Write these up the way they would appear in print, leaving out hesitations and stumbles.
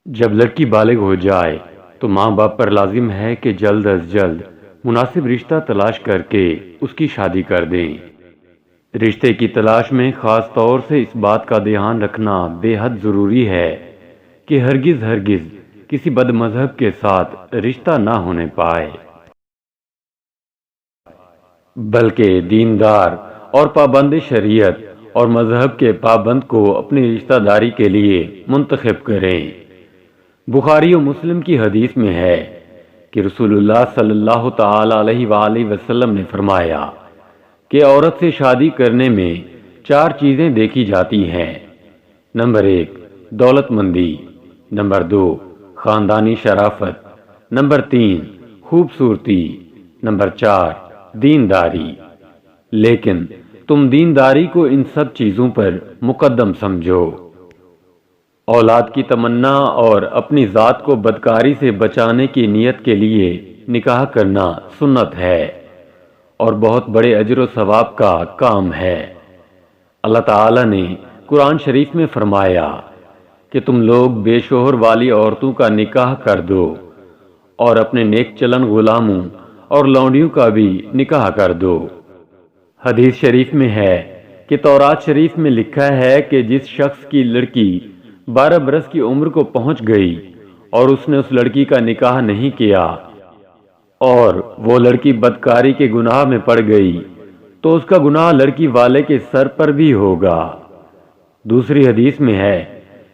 جب لڑکی بالغ ہو جائے تو ماں باپ پر لازم ہے کہ جلد از جلد مناسب رشتہ تلاش کر کے اس کی شادی کر دیں۔ رشتے کی تلاش میں خاص طور سے اس بات کا دھیان رکھنا بے حد ضروری ہے کہ ہرگز کسی بد مذہب کے ساتھ رشتہ نہ ہونے پائے، بلکہ دیندار اور پابند شریعت اور مذہب کے پابند کو اپنی رشتہ داری کے لیے منتخب کریں۔ بخاری و مسلم کی حدیث میں ہے کہ رسول اللہ صلی اللہ تعالی علیہ وآلہ وسلم نے فرمایا کہ عورت سے شادی کرنے میں 4 چیزیں دیکھی جاتی ہیں۔ نمبر 1 دولت مندی، نمبر 2 خاندانی شرافت، نمبر 3 خوبصورتی، نمبر 4 دینداری۔ لیکن تم دینداری کو ان سب چیزوں پر مقدم سمجھو۔ اولاد کی تمنا اور اپنی ذات کو بدکاری سے بچانے کی نیت کے لیے نکاح کرنا سنت ہے اور بہت بڑے اجر و ثواب کا کام ہے۔ اللہ تعالی نے قرآن شریف میں فرمایا کہ تم لوگ بے شوہر والی عورتوں کا نکاح کر دو اور اپنے نیک چلن غلاموں اور لونڈیوں کا بھی نکاح کر دو۔ حدیث شریف میں ہے کہ تورات شریف میں لکھا ہے کہ جس شخص کی لڑکی 12 برس کی عمر کو پہنچ گئی اور اس نے اس لڑکی کا نکاح نہیں کیا اور وہ لڑکی بدکاری کے گناہ میں پڑ گئی تو اس کا گناہ لڑکی والے کے سر پر بھی ہوگا۔ دوسری حدیث میں ہے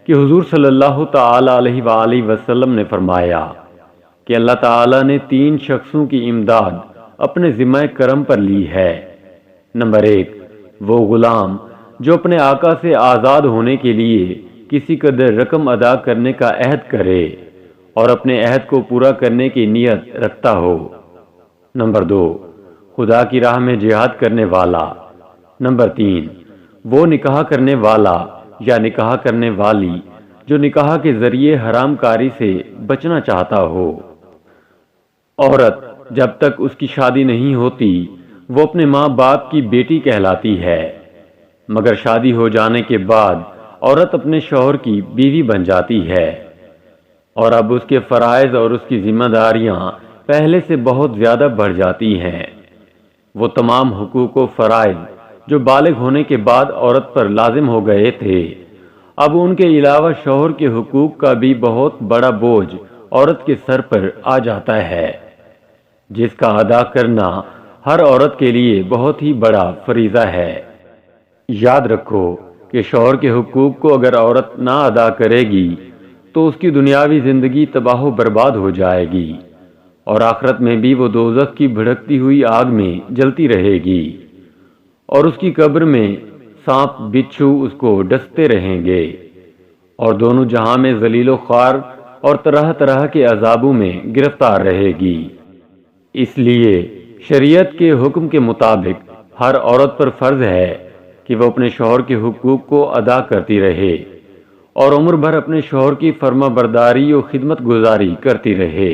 کہ حضور صلی اللہ تعالی علیہ وآلہ وسلم نے فرمایا کہ اللہ تعالی نے 3 شخصوں کی امداد اپنے ذمہ کرم پر لی ہے۔ نمبر 1 وہ غلام جو اپنے آقا سے آزاد ہونے کے لیے کسی قدر رقم ادا کرنے کا عہد کرے اور اپنے عہد کو پورا کرنے کی نیت رکھتا ہو۔ نمبر 2 خدا کی راہ میں جہاد کرنے والا۔ نمبر 3 وہ نکاح کرنے والا یا نکاح کرنے والی جو نکاح کے ذریعے حرام کاری سے بچنا چاہتا ہو۔ عورت جب تک اس کی شادی نہیں ہوتی وہ اپنے ماں باپ کی بیٹی کہلاتی ہے، مگر شادی ہو جانے کے بعد عورت اپنے شوہر کی بیوی بن جاتی ہے اور اب اس کے فرائض اور اس کی ذمہ داریاں پہلے سے بہت زیادہ بڑھ جاتی ہیں۔ وہ تمام حقوق و فرائض جو بالغ ہونے کے بعد عورت پر لازم ہو گئے تھے، اب ان کے علاوہ شوہر کے حقوق کا بھی بہت بڑا بوجھ عورت کے سر پر آ جاتا ہے، جس کا ادا کرنا ہر عورت کے لیے بہت ہی بڑا فریضہ ہے۔ یاد رکھو کہ شوہر کے حقوق کو اگر عورت نہ ادا کرے گی تو اس کی دنیاوی زندگی تباہ و برباد ہو جائے گی اور آخرت میں بھی وہ دوزخ کی بھڑکتی ہوئی آگ میں جلتی رہے گی اور اس کی قبر میں سانپ بچھو اس کو ڈستے رہیں گے اور دونوں جہاں میں ذلیل و خوار اور طرح طرح کے عذابوں میں گرفتار رہے گی۔ اس لیے شریعت کے حکم کے مطابق ہر عورت پر فرض ہے کہ وہ اپنے شوہر کے حقوق کو ادا کرتی رہے اور عمر بھر اپنے شوہر کی فرما برداری و خدمت گزاری کرتی رہے۔